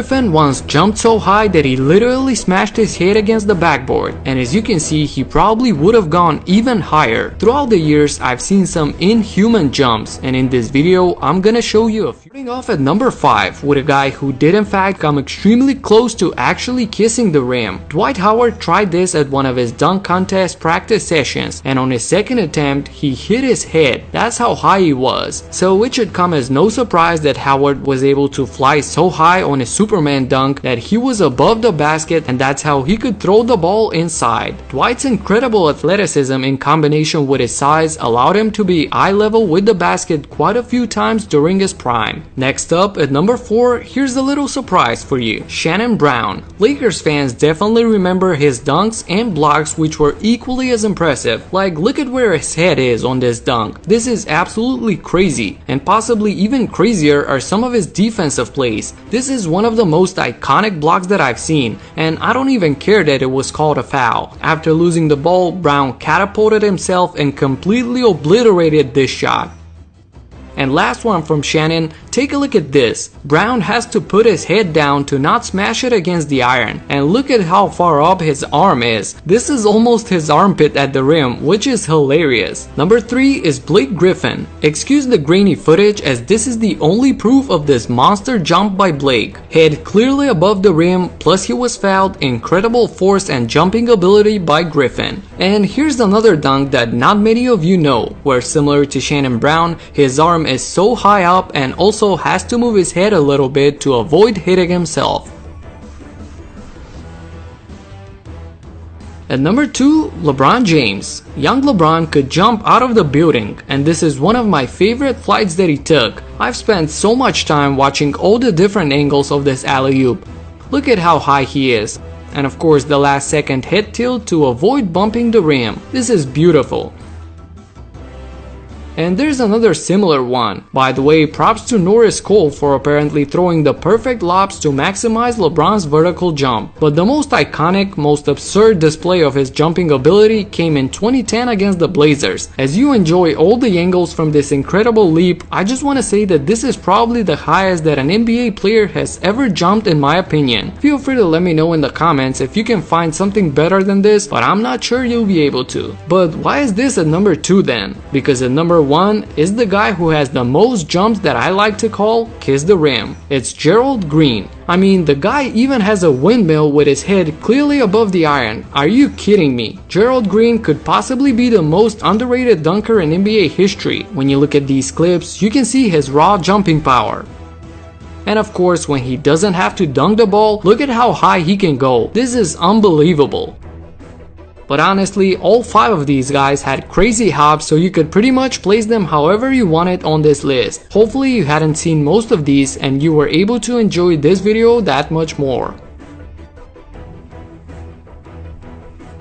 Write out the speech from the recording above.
Griffin once jumped so high that he literally smashed his head against the backboard, and as you can see, he probably would have gone even higher. Throughout the years, I've seen some inhuman jumps, and in this video, I'm gonna show you a few. Starting off at number 5 with a guy who did in fact come extremely close to actually kissing the rim. Dwight Howard tried this at one of his dunk contest practice sessions, and on his second attempt, he hit his head. That's how high he was. So it should come as no surprise that Howard was able to fly so high on his Superman dunk that he was above the basket, and that's how he could throw the ball inside. Dwight's incredible athleticism in combination with his size allowed him to be eye level with the basket quite a few times during his prime. Next up at number 4, here's a little surprise for you. Shannon Brown. Lakers fans definitely remember his dunks and blocks, which were equally as impressive. Like, look at where his head is on this dunk. This is absolutely crazy, and possibly even crazier are some of his defensive plays. This is one of the most iconic blocks that I've seen, and I don't even care that it was called a foul. After losing the ball, Brown catapulted himself and completely obliterated this shot. And last one from Shannon, take a look at this. Brown has to put his head down to not smash it against the iron, and look at how far up his arm is. This is almost his armpit at the rim, which is hilarious. Number 3 is Blake Griffin. Excuse the grainy footage, as this is the only proof of this monster jump by Blake. Head clearly above the rim, plus he was fouled. Incredible force and jumping ability by Griffin. And here's another dunk that not many of you know, where similar to Shannon Brown, his arm is so high up and also has to move his head a little bit to avoid hitting himself. At number 2, LeBron James. Young LeBron could jump out of the building, and this is one of my favorite flights that he took. I've spent so much time watching all the different angles of this alley-oop. Look at how high he is. And of course the last second head tilt to avoid bumping the rim. This is beautiful. And there's another similar one. By the way, props to Norris Cole for apparently throwing the perfect lobs to maximize LeBron's vertical jump. But the most iconic, most absurd display of his jumping ability came in 2010 against the Blazers. As you enjoy all the angles from this incredible leap, I just want to say that this is probably the highest that an NBA player has ever jumped in my opinion. Feel free to let me know in the comments if you can find something better than this, but I'm not sure you'll be able to. But why is this at number 2 then? Because at number 1 is the guy who has the most jumps that I like to call kiss the rim. It's Gerald Green. I mean, the guy even has a windmill with his head clearly above the iron. Are you kidding me? Gerald Green could possibly be the most underrated dunker in NBA history. When you look at these clips, you can see his raw jumping power. And of course, when he doesn't have to dunk the ball, look at how high he can go. This is unbelievable. But honestly, all 5 of these guys had crazy hops, so you could pretty much place them however you wanted on this list. Hopefully you hadn't seen most of these and you were able to enjoy this video that much more.